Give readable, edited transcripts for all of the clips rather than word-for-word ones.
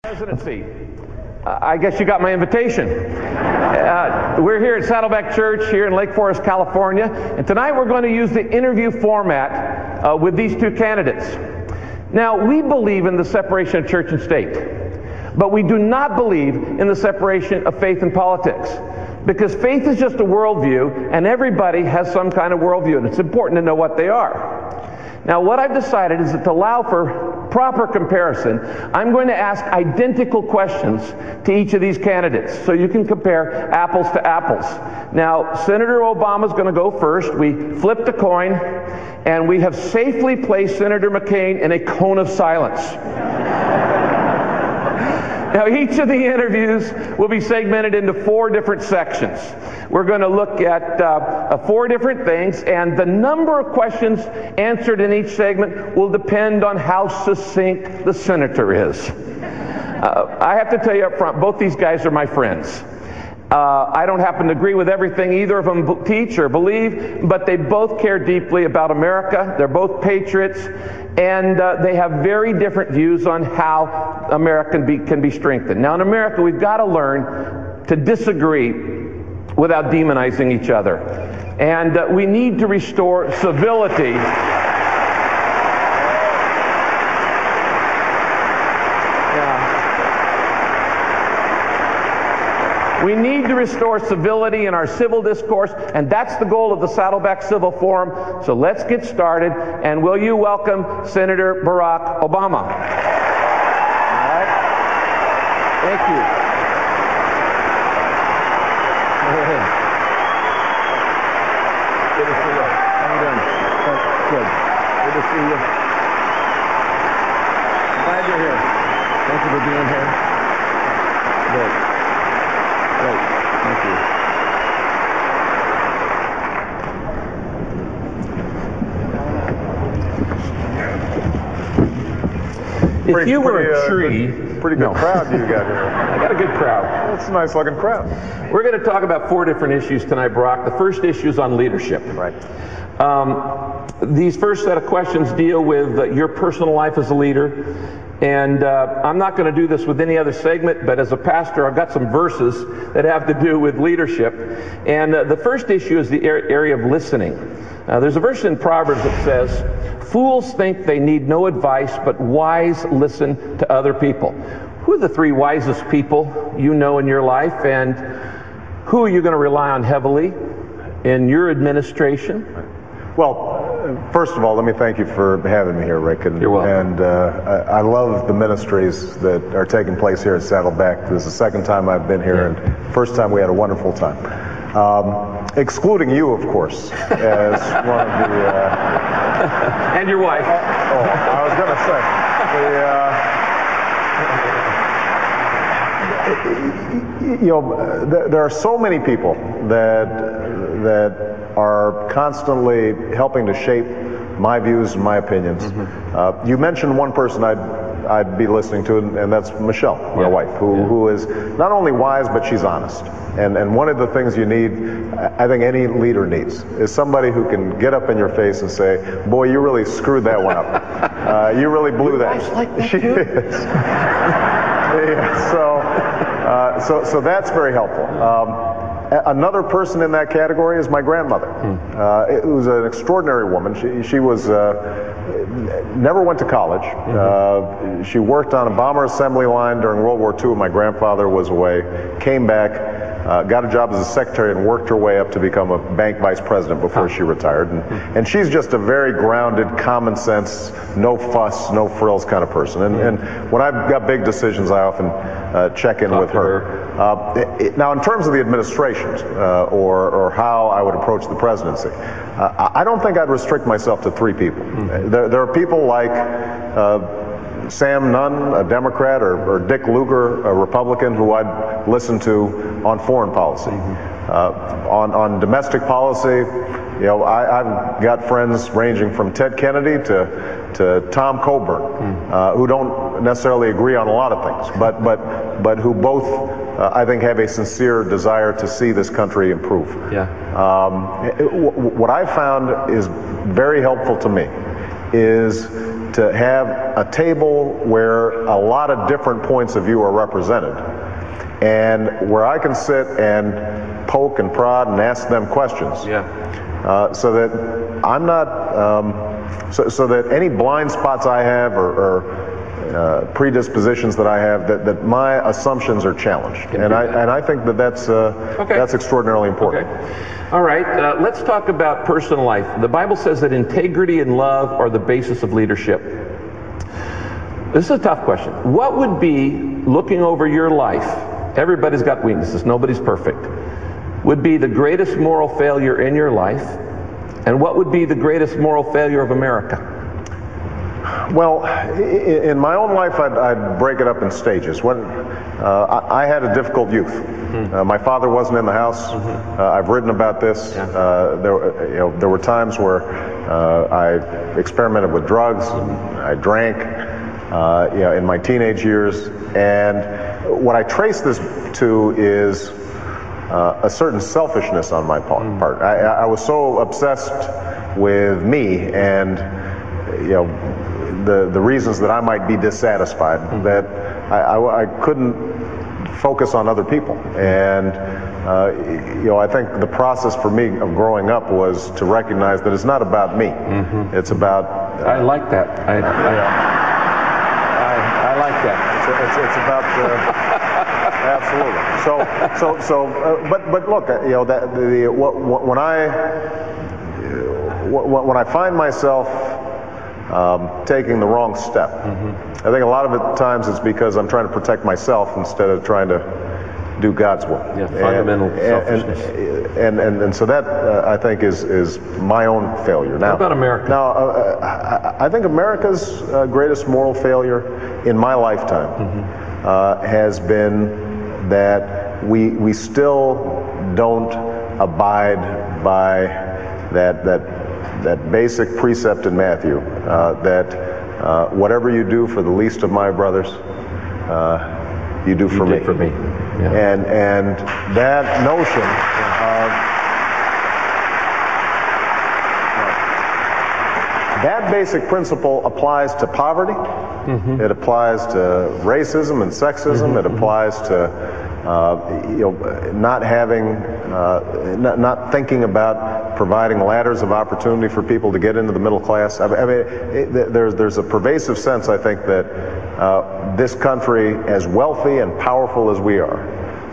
Presidency. I guess you got my invitation. We're here at Saddleback Church here in Lake Forest, California, and tonight we're going to use the interview format with these two candidates. Now, we believe in the separation of church and state, but we do not believe in the separation of faith and politics, because faith is just a worldview, and everybody has some kind of worldview, and it's important to know what they are. Now, what I've decided is that to allow for proper comparison, I'm going to ask identical questions to each of these candidates, so you can compare apples to apples. Now, Senator Obama's going to go first. We flipped a coin, and we have safely placed Senator McCain in a cone of silence. Now, each of the interviews will be segmented into 4 different sections. We're going to look at 4 different things, and the number of questions answered in each segment will depend on how succinct the senator is. I have to tell you up front, both these guys are my friends. I don't happen to agree with everything either of them teach or believe, but they both care deeply about America. They're both patriots, and they have very different views on how America can be strengthened. Now, in America, we've got to learn to disagree without demonizing each other. And we need to restore civility. We need to restore civility in our civil discourse, and that's the goal of the Saddleback Civil Forum. So let's get started, and will you welcome Senator Barack Obama? All right. Thank you. Go ahead. Good to see you. How you doing? Good. Good to see you. Glad you're here. Thank you for being here. Good. Great. Thank you. If you were a tree... Pretty good crowd you got here. I got a good crowd. That's a nice looking crowd. We're going to talk about 4 different issues tonight, Brack. The first issue is on leadership. Right. These first set of questions deal with your personal life as a leader. And I'm not going to do this with any other segment, but as a pastor, I've got some verses that have to do with leadership. And the first issue is the area of listening. There's a verse in Proverbs that says, "Fools think they need no advice, but wise listen to other people." Who are the 3 wisest people you know in your life, and who are you going to rely on heavily in your administration? Well, first of all, let me thank you for having me here, Rick. You're welcome. And I love the ministries that are taking place here at Saddleback. This is the second time I've been here, and first time we had a wonderful time. Excluding you, of course, as one of the... and your wife. I was going to say. There are so many people that are constantly helping to shape my views and my opinions. Mm-hmm. You mentioned one person I'd be listening to, and that's Michelle, my wife, who is not only wise, but she's honest. And one of the things you need, I think any leader needs, is somebody who can get up in your face and say, "Boy, you really screwed that one up. You really blew that." Like that she too? is. Yeah, so that's very helpful. Another person in that category is my grandmother. It was an extraordinary woman. She was never went to college. Mm-hmm. She worked on a bomber assembly line during World War II. My grandfather was away. Came back, got a job as a secretary, and worked her way up to become a bank vice president before she retired. And she's just a very grounded, common sense, no fuss, no frills kind of person. And when I've got big decisions, I often check in with her. Now, in terms of the administration, or how I would approach the presidency, I don't think I'd restrict myself to 3 people. Mm-hmm. There are people like Sam Nunn, a Democrat, or Dick Lugar, a Republican, who I'd listen to on foreign policy. Mm-hmm. On domestic policy, I've got friends ranging from Ted Kennedy to Tom Coburn, who don't necessarily agree on a lot of things, but who both I think have a sincere desire to see this country improve. Yeah. What I found is very helpful to me is to have a table where a lot of different points of view are represented, and where I can sit and poke and prod and ask them questions. So that I'm not, so that any blind spots I have or predispositions that I have, that my assumptions are challenged, and I think that's extraordinarily important. All right, let's talk about personal life. The Bible says that integrity and love are the basis of leadership. This is a tough question. What would be, looking over your life, everybody's got weaknesses, nobody's perfect, would be the greatest moral failure in your life, and what would be the greatest moral failure of America? Well, in my own life, I'd break it up in stages. When I had a difficult youth. My father wasn't in the house. I've written about this. There were times where I experimented with drugs. I drank, in my teenage years. And what I trace this to is a certain selfishness on my part. I was so obsessed with me and the reasons that I might be dissatisfied that I couldn't focus on other people. And I think the process for me of growing up was to recognize that it's not about me. It's about I like that. I like that. It's about absolutely. But look, when I find myself taking the wrong step, I think a lot of it times it's because I'm trying to protect myself instead of trying to do God's will. Fundamental selfishness. And so that I think is my own failure. Now, what about America? Now, I think America's greatest moral failure in my lifetime has been that we still don't abide by that basic precept in Matthew, that whatever you do for the least of my brothers, you do for me. And that notion that basic principle applies to poverty. It applies to racism and sexism. It applies to not thinking about providing ladders of opportunity for people to get into the middle class. I mean, there's a pervasive sense, I think, that this country, as wealthy and powerful as we are,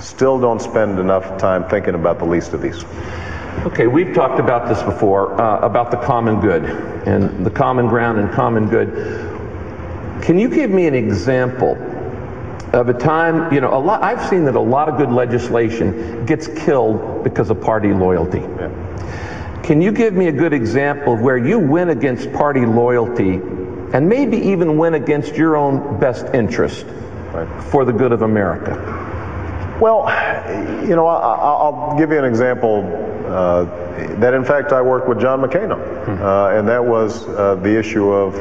still don't spend enough time thinking about the least of these. Okay, we've talked about this before, about the common good and the common ground and common good. Can you give me an example of a time, I've seen that a lot of good legislation gets killed because of party loyalty. Can you give me a good example of where you win against party loyalty and maybe even win against your own best interest for the good of America? Well, I'll give you an example that, in fact, I worked with John McCain on, and that was the issue of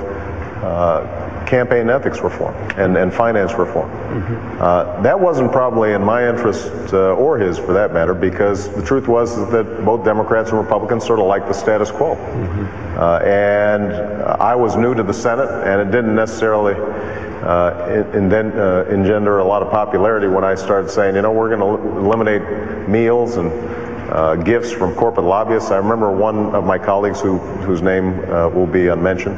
campaign ethics reform and finance reform. That wasn't probably in my interest or his, for that matter, because the truth was that both Democrats and Republicans sort of liked the status quo. And I was new to the Senate, and it didn't necessarily engender a lot of popularity when I started saying, we're going to eliminate meals and gifts from corporate lobbyists. I remember one of my colleagues whose name will be unmentioned,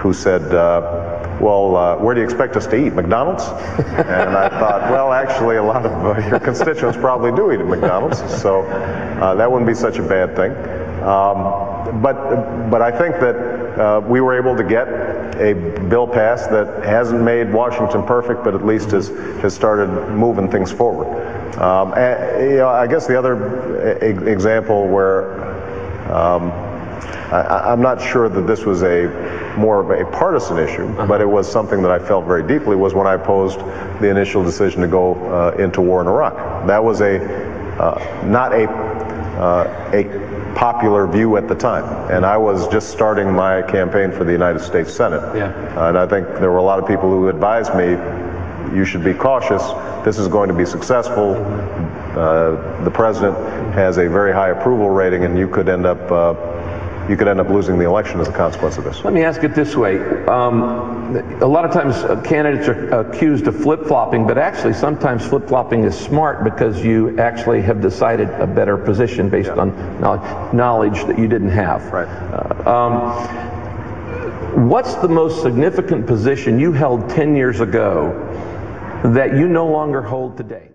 who said, where do you expect us to eat? McDonald's? And I thought, well, actually, a lot of your constituents probably do eat at McDonald's, so that wouldn't be such a bad thing. But I think that we were able to get a bill passed that hasn't made Washington perfect, but at least has started moving things forward. I guess the other example where I'm not sure that this was more of a partisan issue, but it was something that I felt very deeply, was when I opposed the initial decision to go into war in Iraq. That was not a popular view at the time, and I was just starting my campaign for the United States Senate. And I think there were a lot of people who advised me, you should be cautious, this is going to be successful, the president has a very high approval rating, and you could end up you could end up losing the election as a consequence of this. Let me ask it this way. A lot of times candidates are accused of flip-flopping, but actually sometimes flip-flopping is smart because you actually have decided a better position based on knowledge that you didn't have. Right. What's the most significant position you held 10 years ago that you no longer hold today?